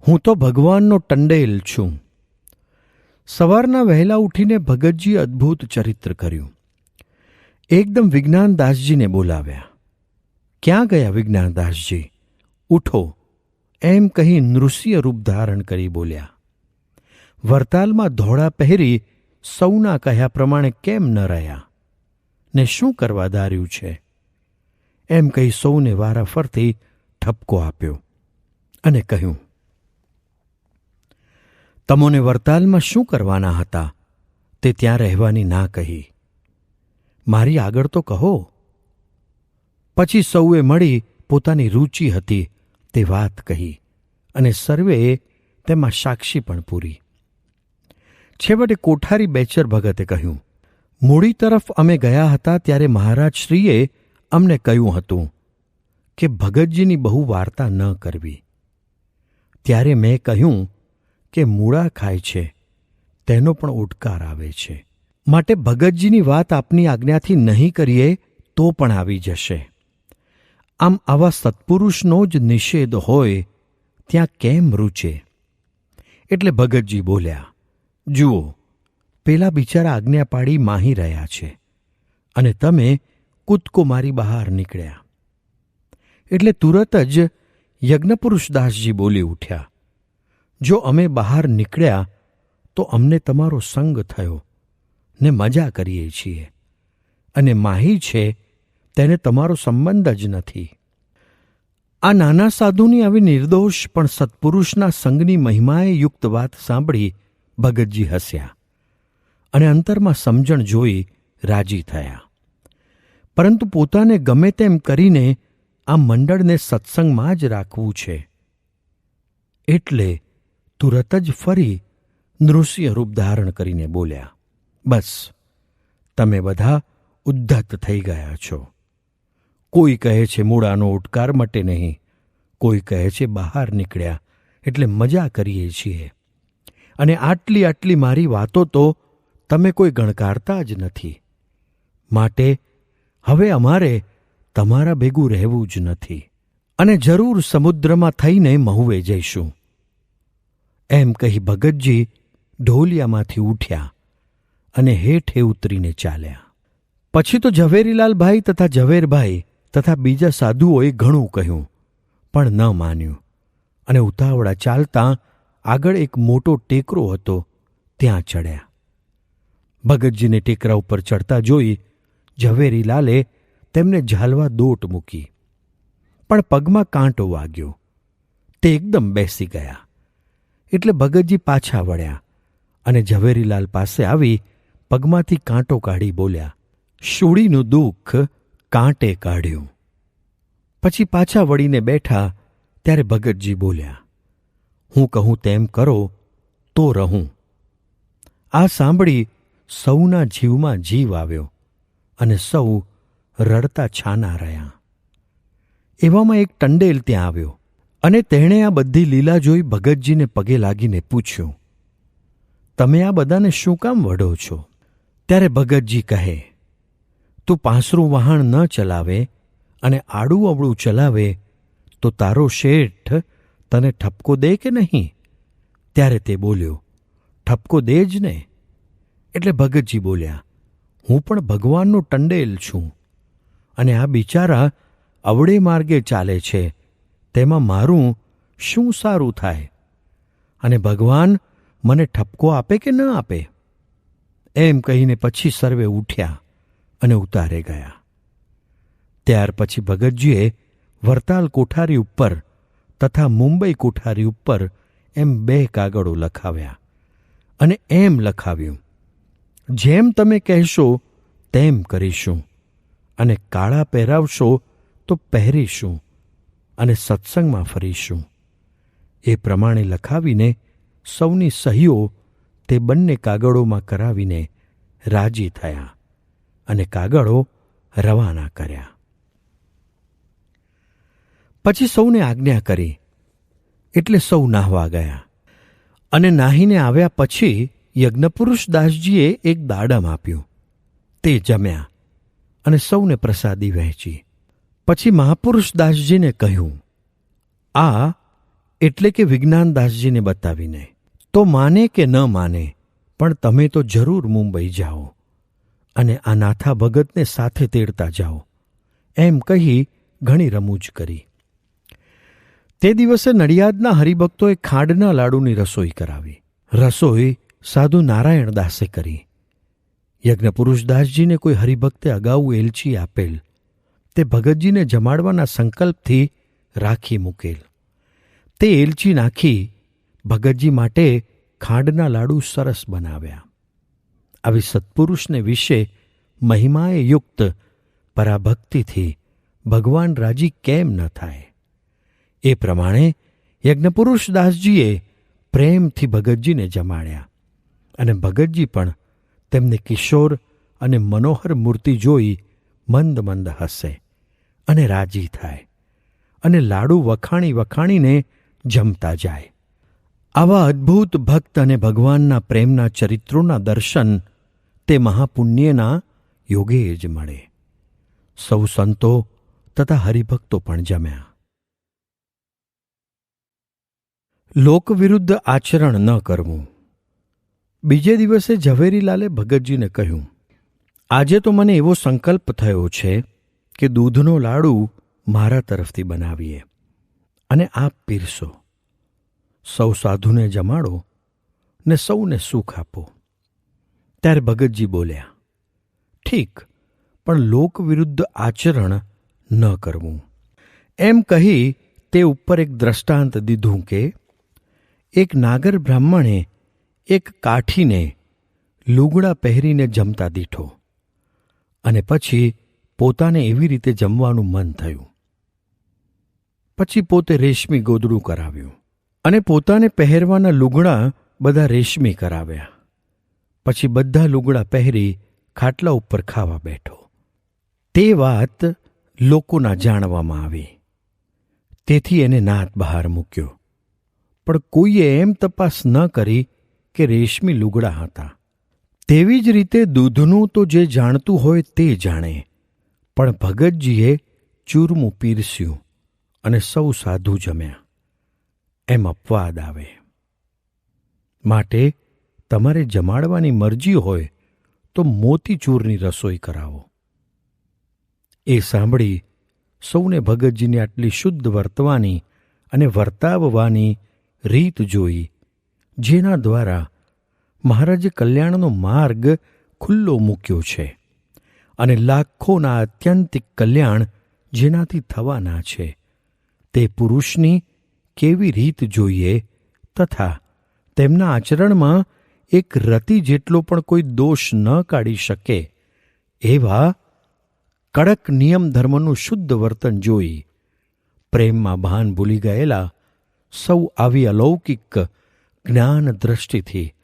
હું તો ભગવાનનો ટંડેલ છું. સવારના વહેલા ઉઠીને ભગતજીએ અદ્ભુત ચરિત્ર કર્યું. એકદમ વિજ્ઞાનદાસજીને બોલાવ્યા. ક્યાં ગયા વિજ્ઞાનદાસજી? ઉઠો એમ કહી નૃસિંહ રૂપ ધારણ કરી બોલ્યા. વરતાલમાં ધોળા પહેરી સૌના કહ્યા પ્રમાણે કેમ ન રહ્યા ને શું કરવા ધાર્યું છે એમ કહી સૌને વારાફરતી ઠપકો આપ્યો અને કહ્યું, તમોને વરતાલમાં શું કરવાના હતા તે ત્યાં રહેવાની ના કહી. મારી આગળ તો કહો. પછી સૌએ મળી પોતાની રુચિ હતી તે વાત કહી અને સર્વેએ તેમાં સાક્ષી પણ પૂરી. છેવટે કોઠારી બેચર ભગતે કહ્યું, મૂળી તરફ અમે ગયા હતા ત્યારે મહારાજશ્રીએ અમને કહ્યું હતું કે ભગતજીની બહુ વાર્તા ન કરવી. ત્યારે મેં કહ્યું કે મૂળા ખાય છે તેનો પણ ઉડકાર આવે છે, માટે ભગતજીની વાત આપની આજ્ઞાથી નહીં કરીએ તો પણ આવી જશે. આમ આવા સત્પુરુષનો જ નિષેધ હોય ત્યાં કેમ રૂચે? એટલે ભગતજી બોલ્યા, જુઓ, પેલા બિચારા આજ્ઞા પાડી માહી રહ્યા છે અને તમે કૂદકો મારી બહાર નીકળ્યા. એટલે તુરત જ યજ્ઞપુરુષદાસજી બોલી ઉઠ્યા, જો અમે બહાર નીકળ્યા તો અમને તમારો સંગ થયો ને મજા કરીએ છીએ, અને માહી છે તેને તમારો સંબંધ જ નથી. આ નાના સાધુની આવી નિર્દોષ પણ સત્પુરુષના સંગની મહિમાએ યુક્ત વાત સાંભળી ભગતજી હસ્યા અને અંતરમાં સમજણ જોઈ રાજી થયા. પરંતુ પોતાને ગમે તેમ કરીને આ મંડળને સત્સંગમાં જ રાખવું છે એટલે તુરત જ ફરી નૃસિંહ રૂપ ધારણ કરીને બોલ્યા, બસ તમે બધા ઉદ્ધત થઈ ગયા છો. કોઈ કહે છે મૂળાનો ઉડકાર મટે નહીં, કોઈ કહે છે બહાર નીકળ્યા એટલે મજા કરીએ છીએ, અને આટલી આટલી મારી વાતો તો તમે કોઈ ગણકારતા જ નથી. માટે હવે અમારે તમારા ભેગું રહેવું જ નથી અને જરૂર સમુદ્રમાં થઈને મહુવે જઈશું. એમ કહી ભગતજી ઢોલિયામાંથી ઉઠ્યા અને હેઠે ઉતરીને ચાલ્યા. પછી તો ઝવેરીલાલભાઈ તથા ઝવેરભાઈ તથા બીજા સાધુઓએ ઘણું કહ્યું પણ ન માન્યું, અને ઉતાવળા ચાલતા આગળ એક મોટો ટેકરો હતો ત્યાં ચડ્યા. ભગતજીને ટેકરા ઉપર ચડતા જોઈ ઝવેરીલાલે તેમને ઝાલવા દોટ મૂકી, પણ પગમાં કાંટો વાગ્યો. તે એકદમ બેસી ગયા. એટલે ભગતજી પાછા વળ્યા અને ઝવેરીલાલ પાસે આવી પગમાંથી કાંટો કાઢી બોલ્યા, શૂળીનું દુઃખ કાંટે કાઢ્યું. પછી પાછા વળીને બેઠા ત્યારે ભગતજી બોલ્યા, હું કહું તેમ કરો તો રહું. આ સાંભળી સૌના જીવમાં જીવ આવ્યો અને સૌ રડતા છાના રહ્યા. એવામાં એક ટંડેલ ત્યાં આવ્યો અને તેણે આ બધી લીલા જોઈ ભગતજીને પગે લાગીને પૂછ્યું, તમે આ બધાને શું કામ વઢો છો? ત્યારે ભગતજી કહે, તું પાંસરું વહાણ ન ચલાવે અને આડું અવળું ચલાવે તો તારો શેઠ તને ઠપકો દે કે નહીં? ત્યારે તે બોલ્યો, ઠપકો દે જ ને. એટલે ભગતજી બોલ્યા, હું પણ ભગવાનનો ટંડેલ છું, અને આ બિચારા અવળે માર્ગે ચાલે છે તેમાં મારું શું સારું થાય? અને ભગવાન મને ઠપકો આપે કે ન આપે? એમ કહીને પછી સર્વે ઉઠ્યા અને ઉતારે ગયા. ત્યાર પછી ભગતજીએ વરતાલ કોઠારી ઉપર તથા મુંબઈ કોઠારી ઉપર એમ 2 કાગળો લખાવ્યા અને એમ લખાવ્યું, જેમ તમે કહેશો તેમ કરીશું, અને કાળા પહેરાવશો તો પહેરીશું, અને સત્સંગમાં ફરીશું. એ પ્રમાણે લખાવીને સૌની સહીઓ તે બંને કાગળોમાં કરાવીને રાજી થયા અને કાગળો રવાના કર્યા. પછી સૌને આજ્ઞા કરી એટલે સૌ નાહવા ગયા, અને નાહીને આવ્યા પછી યજ્ઞપુરુષદાસજીએ એક દાડમ આપ્યું. તે જમ્યા અને સૌને પ્રસાદી વહેંચી. પછી મહાપુરુષદાસજીને કહ્યું, આ એટલે કે વિજ્ઞાનદાસજીને બતાવીને. તો માને કે ન માને, પણ તમે તો જરૂર મુંબઈ જાઓ અને આ નાથા ભગતને સાથે તેડતા જાઓ, એમ કહી ઘણી રમૂજ કરી. તે દિવસે નડિયાદના હરિભક્તોએ ખાંડના લાડુની રસોઈ કરાવી. રસોઈ સાધુ નારાયણ દાસે કરી. યજ્ઞપુરુષદાસજીને કોઈ હરિભક્તે અગાઉ એલચી આપેલ, તે ભગતજીને જમાડવાના સંકલ્પથી રાખી મૂકેલ. તે એલચી નાખી ભગતજી માટે ખાંડના લાડુ સરસ બનાવ્યા. આવી સત્પુરુષને વિશે મહિમાએ યુક્ત પરાભક્તિથી ભગવાન રાજી કેમ ન થાય? એ પ્રમાણે યજ્ઞપુરુષદાસજીએ પ્રેમથી ભગતજીને જમાડ્યા અને ભગતજી પણ તેમને કિશોર અને મનોહર મૂર્તિ જોઈ મંદ મંદ હસે અને રાજી થાય અને લાડુ વખાણી વખાણીને જમતા જાય. આવા અદ્ભુત ભક્ત અને ભગવાનના પ્રેમના ચરિત્રોના દર્શન તે મહાપુણ્યના યોગે જ મળે. સૌ સંતો તથા હરિભક્તો પણ જમ્યા. લોકવિરુદ્ધ આચરણ ન કરવું. બીજે દિવસે ઝવેરીલાલે ભગતજીને કહ્યું, આજે તો મને એવો સંકલ્પ થયો છે કે દૂધનો લાડુ મારા તરફથી બનાવીએ અને આપ પીરસો. સૌ સાધુને જમાડો ને સૌને સુખ આપો. ત્યારે ભગતજી બોલ્યા, ઠીક, પણ લોકવિરુદ્ધ આચરણ ન કરવું. એમ કહી તે ઉપર એક દ્રષ્ટાંત દીધું કે એક નાગર બ્રાહ્મણે એક કાઠીને લુગડા પહેરીને જમતા દીઠો અને પછી પોતાને એવી રીતે જમવાનું મન થયું. પછી પોતે રેશમી ગોદડું કરાવ્યું અને પોતાને પહેરવાના લુગડા બધા રેશમી કરાવ્યા. પછી બધા લુગડા પહેરી ખાટલા ઉપર ખાવા બેઠો. તે વાત લોકોના જાણવામાં આવી. તેથી એને નાત બહાર મૂક્યો. પણ કોઈએ એમ તપાસ ન કરી કે રેશમી લુગડા હતા. તેવી જ રીતે દૂધનું તો જે જાણતું હોય તે જાણે, પણ ભગતજીએ ચૂરમું પીરસ્યું અને સૌ સાધુ જમ્યા. એમ અપવાદ આવે. માટે તમારે જમાડવાની મરજી હોય તો મોતીચૂરની રસોઈ કરાવો. એ સાંભળી સૌને ભગતજીની આટલી શુદ્ધ વર્તવાની અને વર્તાવવાની રીત જોઈ, જેના દ્વારા મહારાજે કલ્યાણનો માર્ગ ખુલ્લો મૂક્યો છે અને લાખોના આત્યંતિક કલ્યાણ જેનાથી થવાના છે, તે પુરુષની કેવી રીત જોઈએ તથા તેમના આચરણમાં એક રતિ જેટલો પણ કોઈ દોષ ન કાઢી શકે એવા કડક નિયમ ધર્મનું શુદ્ધ વર્તન જોઈ પ્રેમમાં ભાન ભૂલી ગયેલા સૌ આવી અલૌકિક જ્ઞાન દ્રષ્ટિથી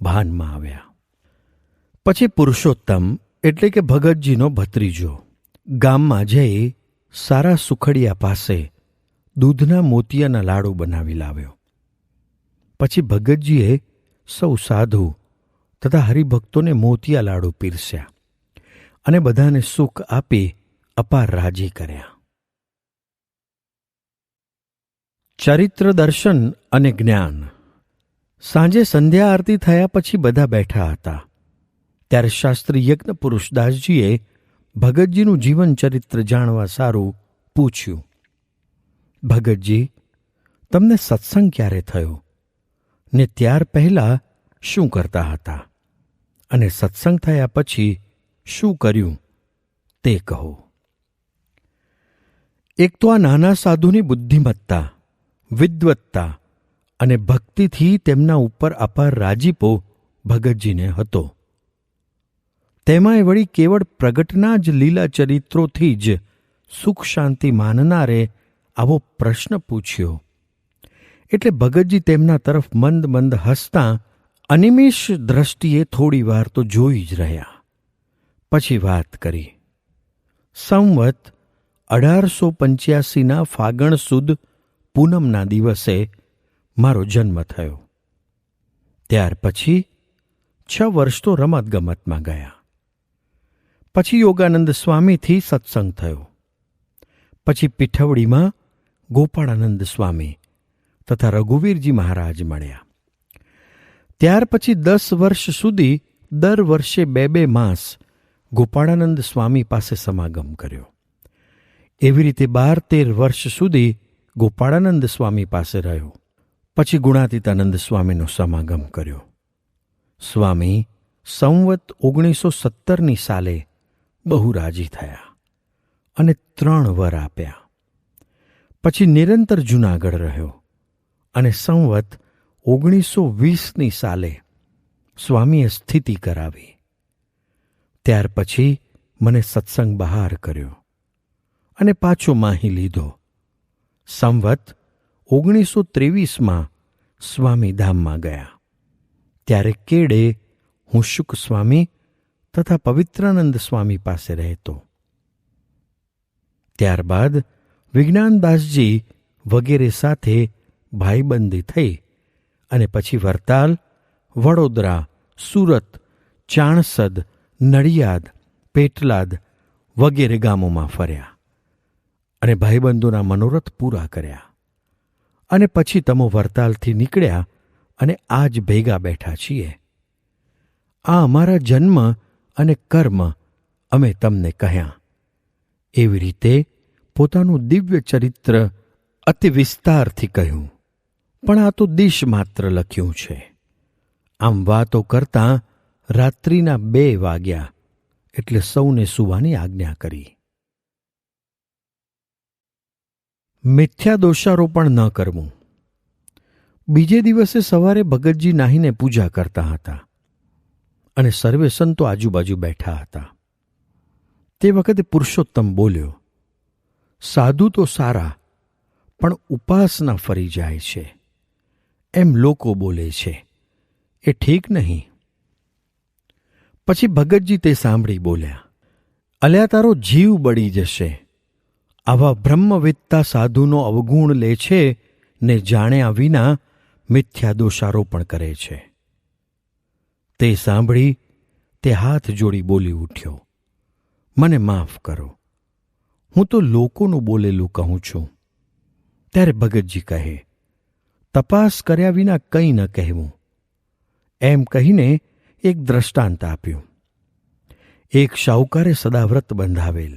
ભાનમાં આવ્યા. પછી પુરુષોત્તમ એટલે કે ભગતજીનો ભત્રીજો ગામમાં જઈ સારા સુખડિયા પાસે દૂધના મોતિયાના લાડુ બનાવી લાવ્યો. પછી ભગતજીએ સૌ સાધુ તથા હરિભક્તોને મોતિયા લાડુ પીરસ્યા અને બધાને સુખ આપી અપાર રાજી કર્યા. ચરિત્ર દર્શન અને જ્ઞાન. સાંજે સંધ્યા આરતી થયા પછી બધા બેઠા હતા. ત્યારે શાસ્ત્રી યજ્ઞ પુરુષદાસજીએ ભગતજીનું જીવન ચરિત્ર જાણવા સારું પૂછ્યું. ભગતજી, તમને સત્સંગ ક્યારે થયો ને ત્યાર પહેલાં શું કરતા હતા અને સત્સંગ થયા પછી શું કર્યું તે કહો. એક તો આ નાના સાધુની બુદ્ધિમત્તા, વિદ્વત્તા અને ભક્તિથી તેમના ઉપર અપાર રાજીપો ભગતજીને હતો. તેમાંય વળી કેવળ પ્રગટના જ લીલા ચરિત્રોથી જ સુખ શાંતિ માનનારે આવો પ્રશ્ન પૂછ્યો એટલે ભગતજી તેમના તરફ મંદ મંદ હસતા અનિમેષ દ્રષ્ટિએ થોડી વાર તો જોઈ જ રહ્યા. પછી વાત કરી. સંવત 1885 ફાગણ સુદ પૂનમના દિવસે મારો જન્મ થયો. ત્યાર પછી 6 વર્ષ તો રમતગમતમાં ગયા. પછી યોગાનંદ સ્વામીથી સત્સંગ થયો. પછી પીઠવડીમાં ગોપાળાનંદ સ્વામી તથા રઘુવીરજી મહારાજ મળ્યા. ત્યાર પછી 10 વર્ષ સુધી દર વર્ષે 2 માસ ગોપાળાનંદ સ્વામી પાસે સમાગમ કર્યો. એવી રીતે 12-13 વર્ષ સુધી ગોપાળાનંદ સ્વામી પાસે રહ્યો. પછી ગુણાતીતાનંદ સ્વામીનો સમાગમ કર્યો. સ્વામી સંવત 1917ની સાલે બહુ રાજી થયા અને 3 વર આપ્યા. પછી નિરંતર જૂનાગઢ રહ્યો અને સંવત 1920ની સાલે સ્વામીએ સ્થિતિ કરાવી. ત્યાર પછી મને સત્સંગ બહાર કર્યો અને પાછો માહી લીધો. સંવત 1923માં સ્વામી ધામમાં ગયા. ત્યારે કેડે હું શુક સ્વામી તથા પવિત્રાનંદ સ્વામી પાસે રહેતો. ત્યારબાદ વિજ્ઞાનદાસજી વગેરે સાથે ભાઈબંધી થઈ અને પછી વરતાલ, વડોદરા, સુરત, ચાણસદ, નડિયાદ, પેટલાદ વગેરે ગામોમાં ફર્યા અને ભાઈબંધોના મનોરથ પૂરા કર્યા. અને પછી તમો વરતાલથી નીકળ્યા અને આજ ભેગા બેઠા છીએ. આ અમારા જન્મ અને કર્મ અમે તમને કહ્યા. એવી રીતે પોતાનું દિવ્ય ચરિત્ર અતિ વિસ્તારથી કહ્યું, પણ આ તો દિશ માત્ર લખ્યું છે. આમ વાતો કરતાં રાત્રિના 2 વાગ્યા એટલે સૌને સૂવાની આજ્ઞા કરી. મિથ્યા દોષારોપણ ન કરવું. બીજે દિવસે સવારે ભગતજી નાહીને પૂજા કરતા હતા અને સર્વે સંતો આજુબાજુ બેઠા હતા. તે વખતે પુરુષોત્તમ બોલ્યો, સાધુ તો સારા પણ ઉપાસના ફરી જાય છે એમ લોકો બોલે છે, એ ઠીક નહીં. પછી ભગતજી તે સાંભળી બોલ્યા, અલ્યા તારો જીવ બળી જશે. આવા બ્રહ્મવેત્તા સાધુનો અવગુણ લે છે ને જાણ્યા વિના મિથ્યા દોષારોપણ કરે છે. તે સાંભળી તે હાથ જોડી બોલી ઉઠ્યો, મને માફ કરો, હું તો લોકોનું બોલેલું કહું છું. ત્યારે ભગતજી કહે, તપાસ કર્યા વિના કંઈ ન કહેવું. એમ કહીને એક દ્રષ્ટાંત આપ્યું. એક શાહુકારે સદાવ્રત બંધાવેલ.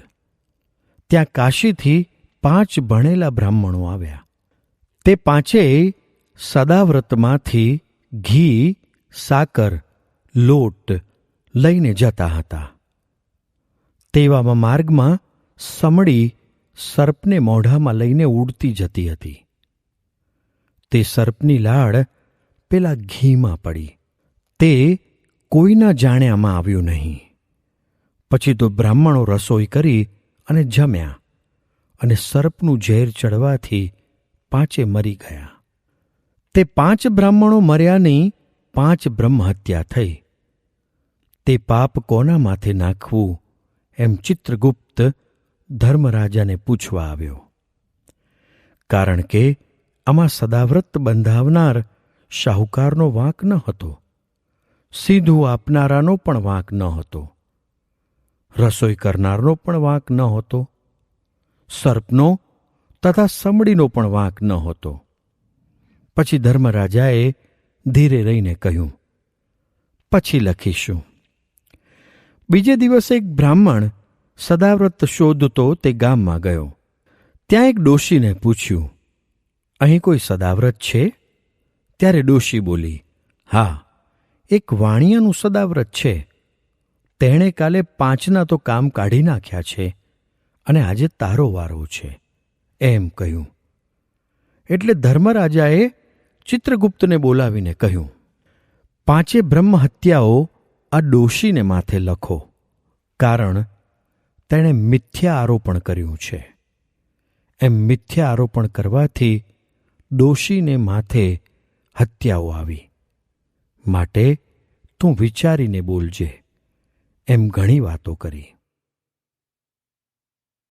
ત્યાં કાશીથી 5 ભણેલા બ્રાહ્મણો આવ્યા. તે 5 સદાવ્રતમાંથી ઘી, સાકર, લોટ લઈને જતા હતા. તેવામાં માર્ગમાં સમડી સર્પને મોઢામાં લઈને ઉડતી જતી હતી. તે સર્પની લાળ પેલા ઘીમાં પડી. તે કોઈના જાણ્યામાં આવ્યું નહીં. પછી તો બ્રાહ્મણો રસોઈ કરી અને જમ્યા અને સર્પનું ઝેર ચડવાથી 5 મરી ગયા. તે 5 બ્રાહ્મણો મર્યાની 5 બ્રહ્મહત્યા થઈ. તે પાપ કોના માથે નાખવું એમ ચિત્રગુપ્ત ધર્મરાજાને પૂછવા આવ્યો. કારણ કે આમાં સદાવ્રત બંધાવનાર શાહુકારનો વાંક ન હતો, સીધું આપનારાનો પણ વાંક ન હતો, રસોઈ કરનારનો પણ વાંક ન હતો, સર્પનો તથા સમડીનો પણ વાંક ન હતો. પછી ધર્મરાજાએ ધીરે રહીને કહ્યું, પછી લખીશું. બીજે દિવસે એક બ્રાહ્મણ સદાવ્રત શોધતો તે ગામમાં ગયો. ત્યાં એક ડોશીને પૂછ્યું, અહીં કોઈ સદાવ્રત છે? ત્યારે ડોશી બોલી, હા, એક વાણિયાનું સદાવ્રત છે. તેણે કાલે 5ના તો કામ કાઢી નાખ્યા છે અને આજે તારો વારો છે, એમ કહ્યું. એટલે ધર્મરાજાએ ચિત્રગુપ્તને બોલાવીને કહ્યું, 5 બ્રહ્મહત્યાઓ આ ડોશીને માથે લખો, કારણ તેણે મિથ્યા આરોપણ કર્યું છે. એમ મિથ્યા આરોપણ કરવાથી ડોશીને માથે હત્યાઓ આવી. માટે તું વિચારીને બોલજે. એમ ઘણી વાતો કરી.